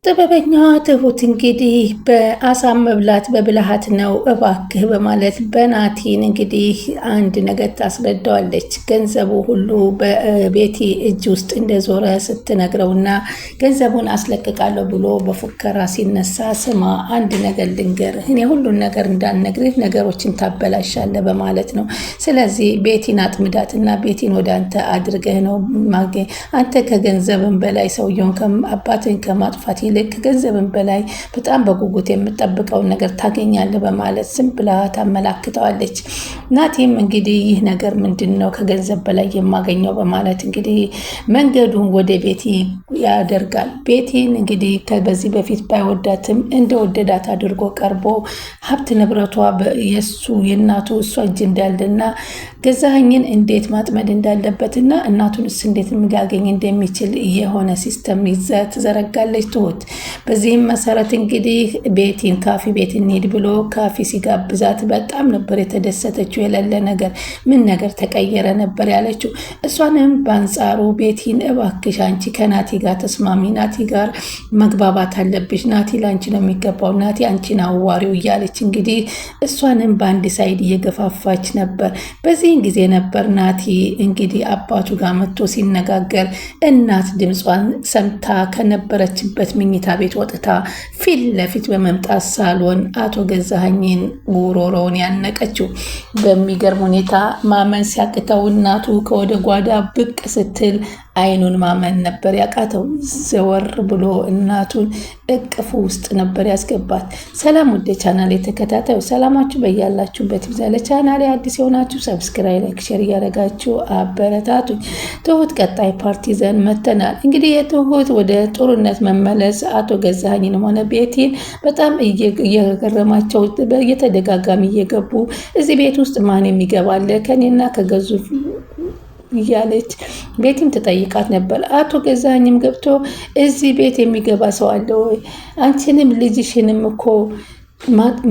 ጥበበኛዋ ትሁት እንግዲህ በአሳ መብላት በብልሃት ነው እባክህ በማለት በናቲን እንግዲህ አንድ ነገር ታስረዳዋለች። ገንዘቡ ሁሉ በቤቲ እጅ ውስጥ እንደዞረ ስትነግረውና ገንዘቡን አስለቅቃለሁ ብሎ በፉከራ ሲነሳ ስማ አንድ ነገር ልንገርህ፣ እኔ ሁሉን ነገር እንዳልነግርህ ነገሮችን ታበላሻለህ በማለት ነው። ስለዚህ ቤቲን አጥምዳትና ቤቲን ወደ አንተ አድርገህ ነው አንተ ከገንዘብን በላይ ሰውየውን አባትን ከማጥፋት ይልቅ ገንዘብን በላይ በጣም በጉጉት የምጠብቀውን ነገር ታገኛለህ በማለት ዝም ብላ ታመላክተዋለች። ናቲም እንግዲህ ይህ ነገር ምንድን ነው ከገንዘብ በላይ የማገኘው በማለት እንግዲህ መንገዱን ወደ ቤቲ ያደርጋል። ቤቲን እንግዲህ በዚህ በፊት ባይወዳትም እንደወደዳት አድርጎ ቀርቦ ሀብት ንብረቷ የሱ የእናቱ እሷ እጅ እንዳለና ገዛኸኝን እንዴት ማጥመድ እንዳለበትና እናቱንስ እንዴት ሊያገኝ እንደሚችል የሆነ ሲስተም ይዛ ትዘረጋለች ትሁት። በዚህም መሰረት እንግዲህ ቤቲን ካፊ ቤት እንሂድ ብሎ ካፊ ሲጋብዛት በጣም ነበር የተደሰተችው። የሌለ ነገር ምን ነገር ተቀየረ ነበር ያለችው። እሷንም በአንጻሩ ቤቲን እባክሽ አንቺ ከናቲ ጋር ተስማሚ፣ ናቲ ጋር መግባባት አለብሽ፣ ናቲ ለአንቺ ነው የሚገባው፣ ናቲ አንቺን አዋሪው እያለች እንግዲህ እሷንም በአንድ ሳይድ እየገፋፋች ነበር። በዚህን ጊዜ ነበር ናቲ እንግዲህ አባቱ ጋር መጥቶ ሲነጋገር እናት ድምጿን ሰምታ ከነበረችበት ምኝታ ቤት ወጥታ ፊት ለፊት በመምጣት ሳሎን አቶ ገዛኸኝን ጉሮሮውን ያነቀችው። በሚገርም ሁኔታ ማመን ሲያቅተው እናቱ ከወደ ጓዳ ብቅ ስትል አይኑን ማመን ነበር ያቃተው። ዘወር ብሎ እናቱን እቅፉ ውስጥ ነበር ያስገባት። ሰላም ወደ ቻናል የተከታታዩ ሰላማችሁ በያላችሁበት ይብዛ። ለቻናል አዲስ የሆናችሁ ሰብስክራይብ፣ ላይክ፣ ሼር እያደረጋችሁ አበረታቱኝ። ትሁት ቀጣይ ፓርቲ ይዘን መተናል። እንግዲህ የትሁት ወደ ጦርነት መመለስ አቶ ገዛኸኝንም ሆነ ቤቲን በጣም እየገረማቸው እየተደጋጋሚ እየገቡ እዚህ ቤት ውስጥ ማን የሚገባለ ከኔና ከገዙ እያለች ቤቲም ትጠይቃት ነበር። አቶ ገዛኸኝም ገብቶ እዚህ ቤት የሚገባ ሰው አለ ወይ? አንቺንም ልጅሽንም እኮ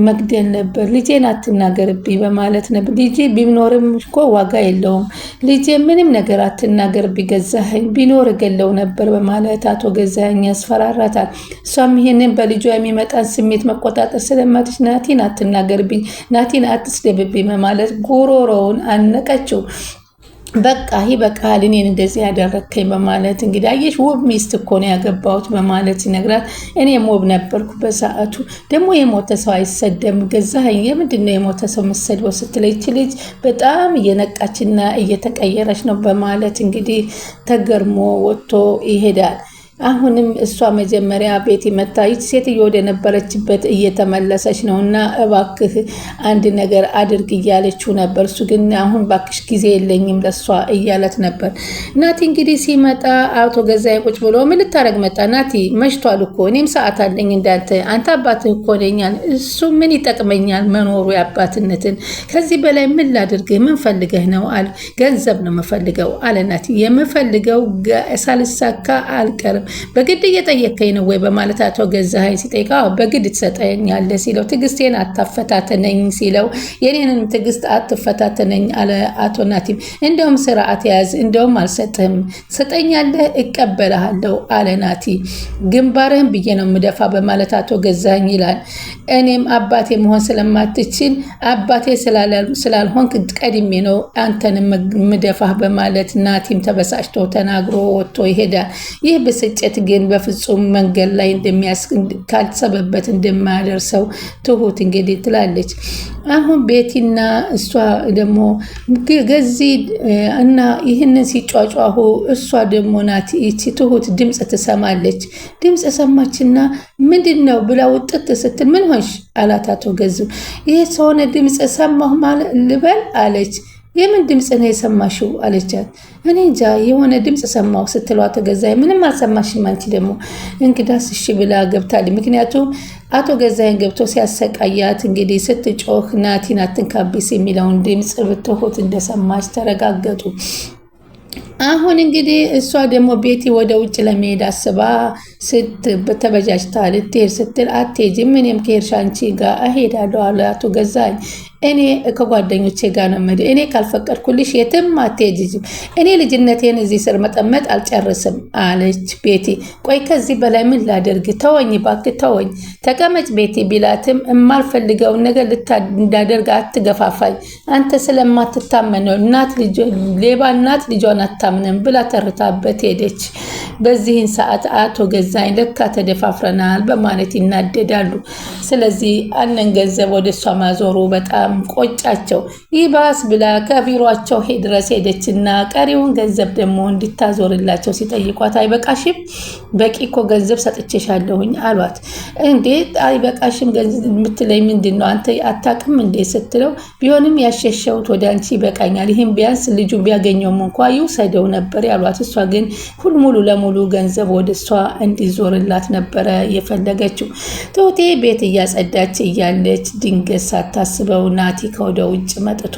መግደል ነበር፣ ልጄን አትናገርብኝ በማለት ነበር። ልጄ ቢኖርም እኮ ዋጋ የለውም፣ ልጄ ምንም ነገር አትናገርብኝ፣ ገዛኸኝ ቢኖር ገለው ነበር በማለት አቶ ገዛኸኝ ያስፈራራታል። እሷም ይህንን በልጇ የሚመጣን ስሜት መቆጣጠር ስለማትች ናቲን አትናገርብኝ፣ ናቲን አትስደብብኝ በማለት ጉሮሮውን አነቀችው። በቃ ይበቃል፣ እኔን እንደዚህ ያደረከኝ በማለት እንግዲህ አየሽ ውብ ሚስት እኮ ነው ያገባሁት በማለት ሲነግራት እኔም ውብ ነበርኩ በሰዓቱ፣ ደግሞ የሞተ ሰው አይሰደም ገዛኸኝ፣ የምንድን ነው የሞተ ሰው የምትሰድበው ስትለች ልጅ በጣም እየነቃችና እየተቀየረች ነው በማለት እንግዲህ ተገርሞ ወጥቶ ይሄዳል። አሁንም እሷ መጀመሪያ ቤት መታየች ሴትዮ ወደ ነበረችበት እየተመለሰች ነው እና እባክህ አንድ ነገር አድርግ እያለችው ነበር። እሱ ግን አሁን ባክሽ ጊዜ የለኝም ለሷ እያለት ነበር። ናቲ እንግዲህ ሲመጣ አቶ ገዛኸኝ ቁጭ ብሎ ምን ልታረግ መጣ? ናቲ መሽቷል እኮ እኔም ሰዓት አለኝ እንዳንተ፣ አንተ አባትህ እኮ ነኛል። እሱ ምን ይጠቅመኛል መኖሩ የአባትነትን፣ ከዚህ በላይ ምን ላድርግህ? ምን ፈልገህ ነው አለ። ገንዘብ ነው የምፈልገው አለ ናቲ። የምፈልገው ሳልሳካ አልቀርም፣ በግድ እየጠየከኝ ነው ወይ በማለት አቶ ገዛኸኝ ሲጠይቀው በግድ ትሰጠኛለህ ሲለው ትዕግስቴን አታፈታተነኝ ሲለው የኔንም ትዕግስት አትፈታተነኝ አለ አቶ ናቲም። እንደውም ስርዓት ያዝ፣ እንደውም አልሰጥህም፣ ትሰጠኛለህ እቀበልሃለሁ አለ ናቲ። ግንባርህን ብዬ ነው የምደፋ በማለት አቶ ገዛኸኝ ይላል። እኔም አባቴ መሆን ስለማትችል አባቴ ስላልሆንክ ቀድሜ ነው አንተን ምደፋህ በማለት ናቲም ተበሳጭቶ ተናግሮ ወጥቶ ይሄዳል። ይህ ብስጭት ግን በፍጹም መንገድ ላይ ካልተሰበበት እንደማያደርሰው ትሁት እንግዲህ ትላለች። አሁን ቤቲና እሷ ደግሞ ገዚ እና ይህንን ሲጫጫሁ እሷ ደግሞ ናት ይቺ ትሁት ድምፅ ትሰማለች። ድምፅ ሰማችና ምንድን ነው ብላ ውጥት ስትል ምን ሆንሽ አላት አቶ ገዙ። ይሄ ሰሆነ ድምፅ ሰማሁ ማለት ልበል አለች። የምን ድምፅ ነው የሰማሽው አለቻት። እኔ እንጃ የሆነ ድምፅ ሰማሁ ስትለው አቶ ገዛኸኝ ምንም አልሰማሽም አንቺ ደግሞ እንግዳስ እሺ ብላ ገብታለች። ምክንያቱም አቶ ገዛኸኝ ገብቶ ሲያሰቃያት እንግዲህ ስትጮህ ናቲን አትንካቢስ የሚለውን ድምፅ ትሁት እንደሰማች ተረጋገጡ። አሁን እንግዲህ እሷ ደግሞ ቤቲ ወደ ውጭ ለመሄድ አስባ ተበጃጅታ ልትሄድ ስትል አትሄጂም፣ እኔም ከሄድሽ አንቺ ጋር እሄዳለሁ አለ አቶ ገዛኸኝ። እኔ ከጓደኞቼ ጋር ነው የምሄደው። እኔ ካልፈቀድኩልሽ የትም አትሄጂም። እኔ ልጅነቴን እዚህ ስር መጠመጥ አልጨርስም አለች ቤቲ። ቆይ ከዚህ በላይ ምን ላደርግ? ተወኝ እባክህ ተወኝ፣ ተቀመጭ ቤቲ ቢላትም የማልፈልገውን ነገር እንዳደርግ አትገፋፋኝ፣ አንተ ስለማትታመን ነው፣ ሌባ እናት ልጇን አታምንም ብላ ተርታበት ሄደች። በዚህን ሰዓት አቶ ገዛኝ ለካ ተደፋፍረናል በማለት ይናደዳሉ። ስለዚህ አንን ገንዘብ ወደ እሷ ማዞሩ በጣም ቆጫቸው። ይባስ ብላ ከቢሮቸው ድረስ ሄደችና ቀሪውን ገንዘብ ደግሞ እንድታዞርላቸው ሲጠይቋት አይበቃሽም? በቂ እኮ ገንዘብ ሰጥቼሻለሁኝ አሏት። እንዴት አይበቃሽም ገንዘብ የምትለኝ ምንድን ነው? አንተ አታውቅም እንዴ ስትለው ቢሆንም ያሸሸሁት ወደ አንቺ ይበቃኛል፣ ይህም ቢያንስ ልጁ ቢያገኘውም እንኳ ይውሰደው ነበር ያሏት። እሷ ግን ሙሉ ለሙሉ ገንዘብ ወደ እሷ እንዲዞርላት ነበረ የፈለገችው። ትሁቴ ቤት እያጸዳች እያለች ድንገት ሳታስበው ናቲ ከወደ ውጭ መጥቶ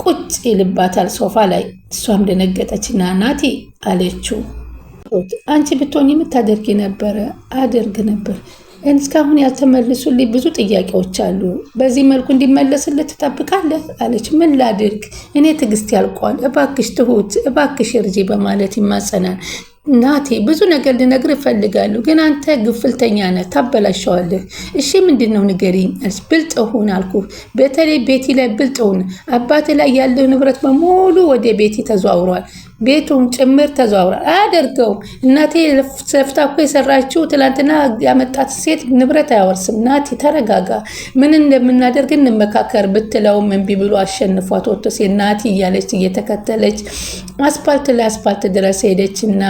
ቁጭ ይልባታል ሶፋ ላይ። እሷም ደነገጠችና ናቲ አለችው። አንቺ ብትሆኝ የምታደርጊ ነበረ? አደርግ ነበር። እስካሁን ያልተመልሱልኝ ብዙ ጥያቄዎች አሉ። በዚህ መልኩ እንዲመለስልህ ትጠብቃለህ? አለች። ምን ላድርግ? እኔ ትዕግስት ያልቋል። እባክሽ ትሁት፣ እባክሽ እርጂ በማለት ይማጸናል። ናቲ ብዙ ነገር ልነግር እፈልጋለሁ፣ ግን አንተ ግፍልተኛ ነህ፣ ታበላሸዋለህ። እሺ ምንድን ነው ንገሪኝ? ብልጥ ሁን አልኩህ። በተለይ ቤቲ ላይ ብልጥ ሁን። አባት ላይ ያለው ንብረት በሙሉ ወደ ቤቲ ተዘዋውሯል፣ ቤቱን ጭምር ተዘዋውሯል። አያደርገውም። እናቴ ሰፍታ እኮ የሰራችው ትላንትና ያመጣት ሴት ንብረት አያወርስም። ናቲ ተረጋጋ፣ ምን እንደምናደርግ እንመካከር ብትለውም እምቢ ብሎ አሸንፏት ወጥቶ ናቲ እያለች እየተከተለች አስፓልት ለአስፓልት ድረስ ሄደችና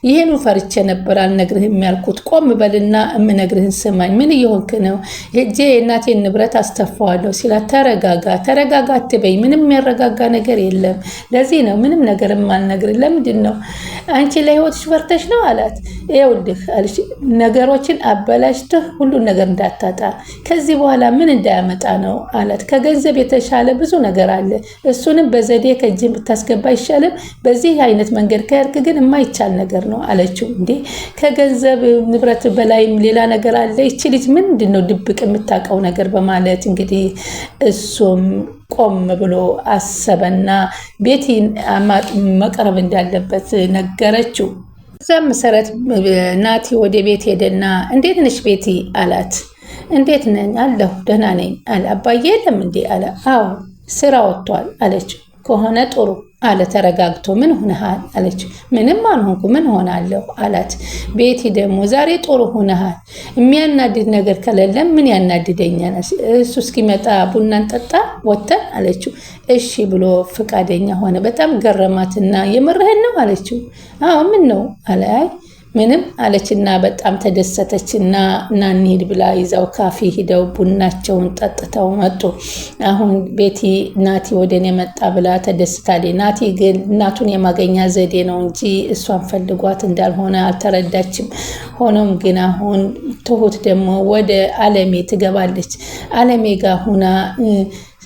ይሄኑ ፈርቼ ነበር አልነግርህም ያልኩት፣ ቆም በልና የምነግርህን ስማኝ፣ ምን እየሆንክ ነው? ሄጄ የእናቴን ንብረት አስተፋዋለሁ ሲላት ተረጋጋ አትበይ፣ ምንም የሚያረጋጋ ነገር የለም። ለዚህ ነው ምንም ነገር የማልነግርህ። ለምንድን ነው? አንቺ ለህይወትሽ ፈርተሽ ነው አላት። ይኸውልህ አለች፣ ነገሮችን አበላሽተህ ሁሉን ነገር እንዳታጣ፣ ከዚህ በኋላ ምን እንዳያመጣ ነው አላት። ከገንዘብ የተሻለ ብዙ ነገር አለ፣ እሱንም በዘዴ ከእጅህ ብታስገባ አይሻልም? በዚህ አይነት መንገድ ከሄድክ ግን የማይቻል ነገር ነው አለችው። እንዴ ከገንዘብ ንብረት በላይም ሌላ ነገር አለ? ይቺ ልጅ ምንድን ነው ድብቅ የምታውቀው ነገር? በማለት እንግዲህ እሱም ቆም ብሎ አሰበና ቤቲን መቅረብ እንዳለበት ነገረችው። እዛም መሰረት ናቲ ወደ ቤት ሄደና እንዴት ነሽ ቤቲ አላት። እንዴት ነኝ አለሁ ደህና ነኝ አለ። አባዬ የለም እንዴ አለ። አዎ ስራ ወጥቷል አለችው። ከሆነ ጥሩ አለ ተረጋግቶ። ምን ሆነሃል አለች። ምንም አልሆንኩ ምን ሆናለሁ አላት። ቤቲ ደግሞ ዛሬ ጥሩ ሆነሃል፣ የሚያናድድ ነገር ከሌለም ምን ያናድደኛል? እሱ እስኪመጣ ቡና እንጠጣ ወተን አለችው። እሺ ብሎ ፈቃደኛ ሆነ። በጣም ገረማትና የምርህን ነው አለችው። አዎ ምን ነው አለ። ምንም አለችና በጣም ተደሰተችና እና እንሂድ ብላ ይዛው ካፌ ሂደው ቡናቸውን ጠጥተው መጡ። አሁን ቤቲ ናቲ ወደኔ መጣ ብላ ተደስታለች። ናቲ ግን እናቱን የማገኛ ዘዴ ነው እንጂ እሷን ፈልጓት እንዳልሆነ አልተረዳችም። ሆኖም ግን አሁን ትሁት ደግሞ ወደ አለሜ ትገባለች። አለሜ ጋር ሁና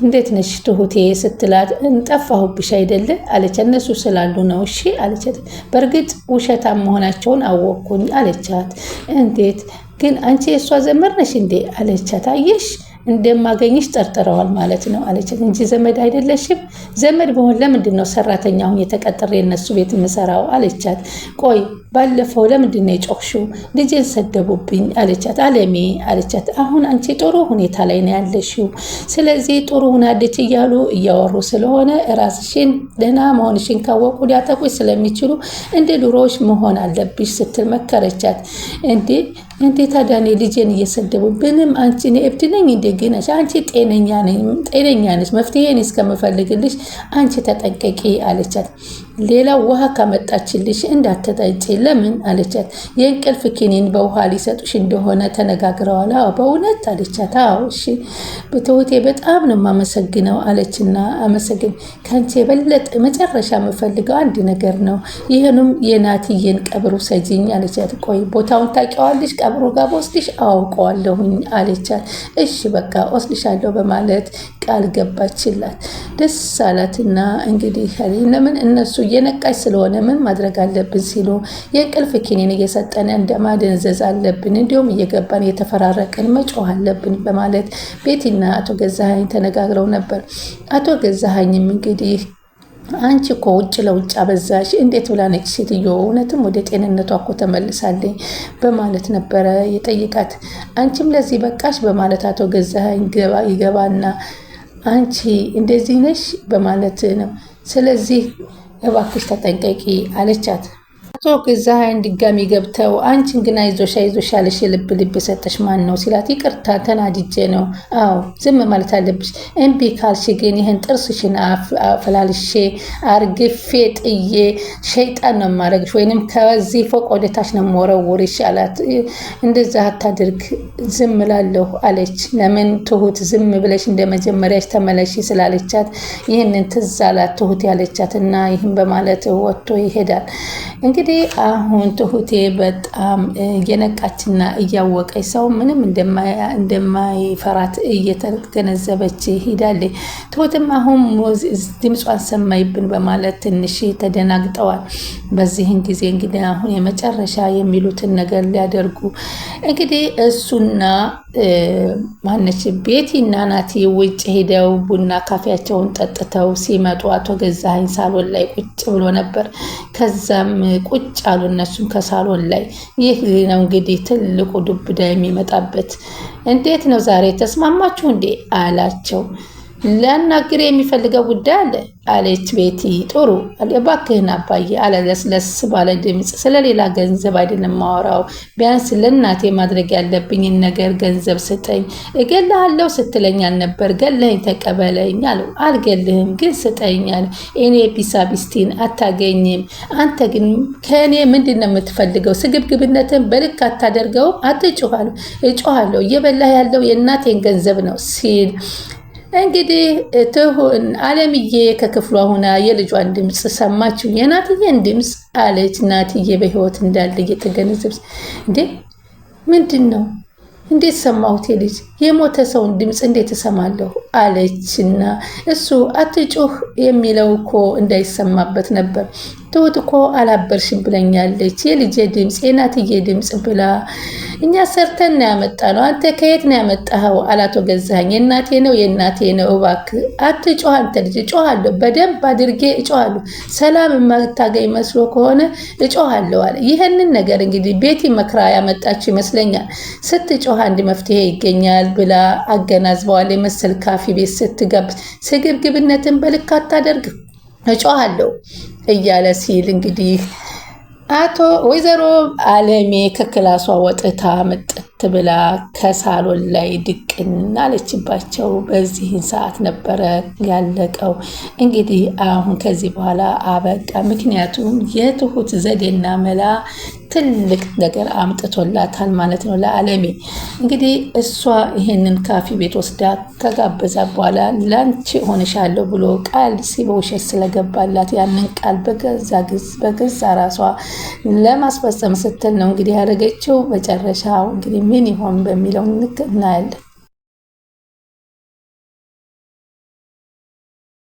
እንዴት ነሽ ትሁቴ ስትላት እንጠፋሁብሽ አይደለ አለች። እነሱ ስላሉ ነው እሺ አለቻት። በእርግጥ ውሸታም መሆናቸውን አወቅኩኝ አለቻት። እንዴት ግን አንቺ የእሷ ዘመድ ነሽ እንዴ አለቻት። አየሽ እንደማገኝሽ ጠርጥረዋል ማለት ነው አለቻት። እንጂ ዘመድ አይደለሽም። ዘመድ በሆን ለምንድን ነው ሰራተኛ አሁን የተቀጠረ የነሱ ቤት የምሰራው አለቻት። ቆይ ባለፈው ለምንድን ነው የጮኽሽው? ልጄን ሰደቡብኝ አለቻት። አለሜ አለቻት። አሁን አንቺ ጥሩ ሁኔታ ላይ ነው ያለሽው፣ ስለዚህ ጥሩ ሁናለች እያሉ እያወሩ ስለሆነ ራስሽን ደህና መሆንሽን ካወቁ ሊያጠቁሽ ስለሚችሉ እንደ ድሮዎች መሆን አለብሽ ስትል መከረቻት። እንዴ ታዲያ እኔ ልጄን እየሰደቡ ብንም አንቺ እኔ እብድ ነኝ እንዴ? ግን አንቺ ጤነኛ ነሽ፣ መፍትሄን እስከምፈልግልሽ አንቺ ተጠንቀቂ አለቻት። ሌላው ውሃ ካመጣችልሽ እንዳትጠጪ። ለምን አለቻት። የእንቅልፍ ኪኒን በውሃ ሊሰጡሽ እንደሆነ ተነጋግረዋል። አዎ በእውነት አለቻት። አዎ እሺ ትሁቴ በጣም ነው የማመሰግነው አለችና አመሰግን። ከአንቺ የበለጠ መጨረሻ የምፈልገው አንድ ነገር ነው፣ ይህንም የናትዬን ቀብሩ ሰጂኝ አለቻት። ቆይ ቦታውን ታውቂዋለሽ? ቀብሩ ጋር ወስድሽ? አውቀዋለሁኝ አለቻት። እሺ በቃ ወስድሻለሁ በማለት ቃል ገባችላት። ደስ አላትና እንግዲህ ለምን እነሱ እየነቃች ስለሆነ ምን ማድረግ አለብን ሲሉ የእንቅልፍ ኪኒን እየሰጠን እንደማደንዘዝ አለብን፣ እንዲሁም እየገባን እየተፈራረቅን መጮህ አለብን በማለት ቤቲና አቶ ገዛኸኝ ተነጋግረው ነበር። አቶ ገዛኸኝም እንግዲህ አንቺ እኮ ውጭ ለውጭ አበዛሽ፣ እንዴት ብላ ነች ሴትዮ እውነትም ወደ ጤንነቷ እኮ ተመልሳለኝ በማለት ነበረ የጠይቃት። አንቺም ለዚህ በቃሽ በማለት አቶ ገዛኸኝ ይገባና አንቺ እንደዚህ ነሽ በማለት ነው። ስለዚህ እባክሽ ተጠንቀቂ አለቻት። አቶ ገዛኸኝ ድጋሚ ገብተው አንቺን ግን አይዞሽ ያለሽ የልብ የሰጠሽ ማን ነው ሲላት፣ ይቅርታ ተናድጄ ነው። አዎ ዝም ማለት አለብሽ። እምቢ ካልሽ ግን ይህን ጥርስሽን አፈላልሼ አርግፌ ጥዬ ሸይጣን ነው የማረግሽ፣ ወይንም ከዚህ ፎቅ ወደታች ነው የምወረውርሽ አላት። እንደዛ አታድርግ ዝም እላለሁ አለች። ለምን ትሁት ዝም ብለሽ እንደ መጀመሪያሽ ተመለሽ ስላለቻት ይህንን ትዝ አላት ትሁት ያለቻት እና ይህን በማለት ወጥቶ ይሄዳል። እንግዲህ አሁን ትሁቴ በጣም እየነቃችና እያወቀች ሰው ምንም እንደማይፈራት እየተገነዘበች ሂዳለች። ትሁትም አሁን ድምጿን ሰማይብን በማለት ትንሽ ተደናግጠዋል። በዚህን ጊዜ እንግዲህ አሁን የመጨረሻ የሚሉትን ነገር ሊያደርጉ እንግዲህ እሱና ማነች ቤቲና ናቲ ውጭ ሄደው ቡና ካፌያቸውን ጠጥተው ሲመጡ አቶ ገዛኸኝ ሳሎን ላይ ቁጭ ብሎ ነበር። ከዛም ቁጭ አሉ እነሱም ከሳሎን ላይ። ይህ ነው እንግዲህ ትልቁ ዱብዳ የሚመጣበት። እንዴት ነው ዛሬ ተስማማችሁ እንዴ አላቸው። ላናግር የሚፈልገው ጉዳይ አለ አለች ቤቲ። ጥሩ እባክህን አባዬ አለ ለስለስ ባለ ድምፅ። ስለሌላ ገንዘብ አይደለም ማወራው፣ ቢያንስ ለእናቴ ማድረግ ያለብኝን ነገር ገንዘብ ስጠኝ። እገልሃለሁ ስትለኝ አልነበር? ገለኸኝ ተቀበለኝ አለው። አልገልህም ግን ስጠኝ አለ። እኔ ቢሳቢስቲን አታገኝም። አንተ ግን ከእኔ ምንድን ነው የምትፈልገው? ስግብግብነትን በልክ አታደርገውም? አትጮኋለሁ። እጮኋለሁ እየበላህ ያለው የእናቴን ገንዘብ ነው ሲል እንግዲህ ትሁን አለምዬ ከክፍሏ ሆና የልጇን ድምፅ ሰማችው። የናትዬን ድምፅ አለች። ናትዬ በህይወት እንዳለ እየተገነዘብች እንዴ ምንድን ነው እንዴት ሰማሁት? የልጅ የሞተ ሰውን ድምፅ እንዴት እሰማለሁ አለችና እሱ አትጩህ የሚለው እኮ እንዳይሰማበት ነበር። ትሁት እኮ አላበርሽም ብለኛለች፣ የልጄ ድምፅ የናትዬ ድምፅ ብላ። እኛ ሰርተን ነው ያመጣ ነው፣ አንተ ከየት ነው ያመጣኸው? አላቶ ገዛኸኝ። የእናቴ ነው እባክህ አትጮህ አንተ ልጅ። እጮሃለሁ፣ በደንብ አድርጌ እጮሃለሁ። ሰላም የማታገኝ መስሎ ከሆነ እጮሃለሁ አለ። ይህንን ነገር እንግዲህ ቤቲ መክራ ያመጣችው ይመስለኛል። ስትጮህ አንድ መፍትሄ ይገኛል ብላ አገናዝበዋል። የመሰል ካፌ ቤት ስትጋብዝ ስግብግብነትን በልክ አታደርግ እጮሃለሁ እያለ ሲል እንግዲህ ወይዘሮ አለሜ ከክላሷ ወጥታ መጠት ብላ ከሳሎን ላይ ድቅን አለችባቸው። በዚህን ሰዓት ነበረ ያለቀው። እንግዲህ አሁን ከዚህ በኋላ አበቃ። ምክንያቱም የትሁት ዘዴና መላ ትልቅ ነገር አምጥቶላታል ማለት ነው ለአለሜ። እንግዲህ እሷ ይሄንን ካፌ ቤት ወስዳ ከጋበዛ በኋላ ላንቺ ሆነሻለሁ ብሎ ቃል በውሸት ስለገባላት ያንን ቃል በገዛ ራሷ ለማስፈጸም ስትል ነው እንግዲህ ያደረገችው። መጨረሻው እንግዲህ ምን ይሆን በሚለው እናያለን።